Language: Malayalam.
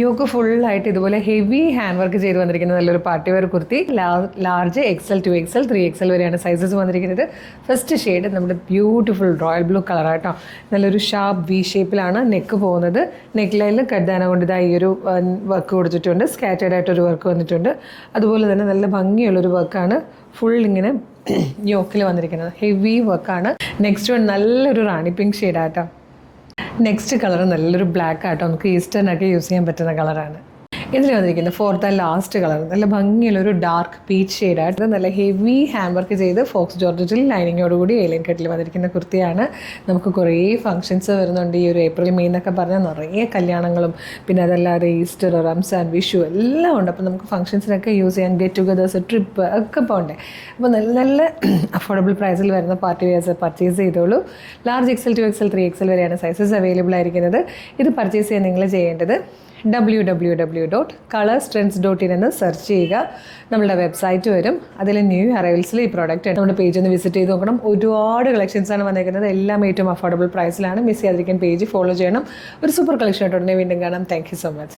യോക്ക് ഫുള്ളായിട്ട് ഇതുപോലെ ഹെവി ഹാൻഡ് വർക്ക് ചെയ്ത് വന്നിരിക്കുന്ന നല്ലൊരു party wear kurti. Large XL 2XL 3XL വരെയാണ് സൈസസ് വന്നിരിക്കുന്നത്. ഫസ്റ്റ് ഷെയ്ഡ് നമ്മുടെ ബ്യൂട്ടിഫുൾ റോയൽ ബ്ലൂ കളറാട്ടോ. നല്ലൊരു ഷാർപ്പ് വി ഷേപ്പിലാണ് നെക്ക് പോകുന്നത്. നെക്ക് ലൈനിൽ കഡ്ഡാന കൊണ്ട് ഇതായി ഒരു വർക്ക് കൊടുത്തിട്ടുണ്ട്. സ്കാറ്റേഡ് ആയിട്ടൊരു വർക്ക് വന്നിട്ടുണ്ട്. അതുപോലെ തന്നെ നല്ല ഭംഗിയുള്ളൊരു വർക്കാണ് ഫുൾ ഇങ്ങനെ യോക്കിൽ വന്നിരിക്കുന്നത്. ഹെവി വർക്കാണ്. നെക്സ്റ്റ് വൺ നല്ലൊരു റാണി പിങ്ക് ഷെയ്ഡാട്ടോ. നെക്സ്റ്റ് കളർ നല്ലൊരു ബ്ലാക്ക് ആട്ടോ. നമുക്ക് ഈസ്റ്റേണൊക്കെ യൂസ് ചെയ്യാൻ പറ്റുന്ന കളറാണ്. ഇതിൽ വന്നിരിക്കുന്നത് ഫോർത്ത് ആൻഡ് ലാസ്റ്റ് കളർ നല്ല ഭംഗിയുള്ളൊരു ഡാർക്ക് പീച്ച് ഷെയ്ഡായിട്ട് നല്ല ഹെവി ഹാൻഡ് വർക്ക് ചെയ്ത് ഫോക്സ് ജോർജറ്റിൽ ലൈനിങ്ങോടുകൂടി ഏലിയൻ കട്ടിൽ വന്നിരിക്കുന്ന കുർത്തിയാണ്. നമുക്ക് കുറേ ഫംഗ്ഷൻസ് വരുന്നുണ്ട്. ഈ ഒരു ഏപ്രിൽ മെയ് എന്നൊക്കെ പറഞ്ഞാൽ നിറയെ കല്യാണങ്ങളും പിന്നെ അതല്ലാതെ ഈസ്റ്റർ, റംസാൻ, വിഷു എല്ലാം ഉണ്ട്. അപ്പോൾ നമുക്ക് ഫംഗ്ഷൻസിനൊക്കെ യൂസ് ചെയ്യാൻ, ഗെറ്റ് ടുഗദേഴ്സ്, ട്രിപ്പ് ഒക്കെ പോകണ്ടേ. അപ്പോൾ നല്ല നല്ല അഫോർഡബിൾ പ്രൈസിൽ വരുന്ന പാർട്ടി വെയർസ് പർച്ചേസ് ചെയ്തോളൂ. ലാർജ് XL 2XL 3XL വരെയാണ് സൈസസ് അവൈലബിൾ ആയിരിക്കുന്നത്. ഇത് പർച്ചേസ് ചെയ്യാൻ നിങ്ങൾ ചെയ്യേണ്ടത് www.colorstrends.in എന്ന് സെർച്ച് ചെയ്യുക. നമ്മളുടെ വെബ്സൈറ്റ് വരും. അതിൽ ന്യൂ അറൈവൽസിൽ ഈ പ്രോഡക്റ്റ് നമ്മുടെ പേജ് ഒന്ന് വിസിറ്റ് ചെയ്ത് നോക്കണം. ഒരുപാട് കളക്ഷൻസാണ് വന്നിരിക്കുന്നത്. എല്ലാം ഏറ്റവും അഫോർഡബിൾ പ്രൈസിലാണ്. മിസ് ചെയ്യാതിരിക്കാൻ പേജ് ഫോളോ ചെയ്യണം. ഒരു സൂപ്പർ കളക്ഷൻ ആയിട്ട് ഉടനെ വീണ്ടും കാണാം. Thank you so much.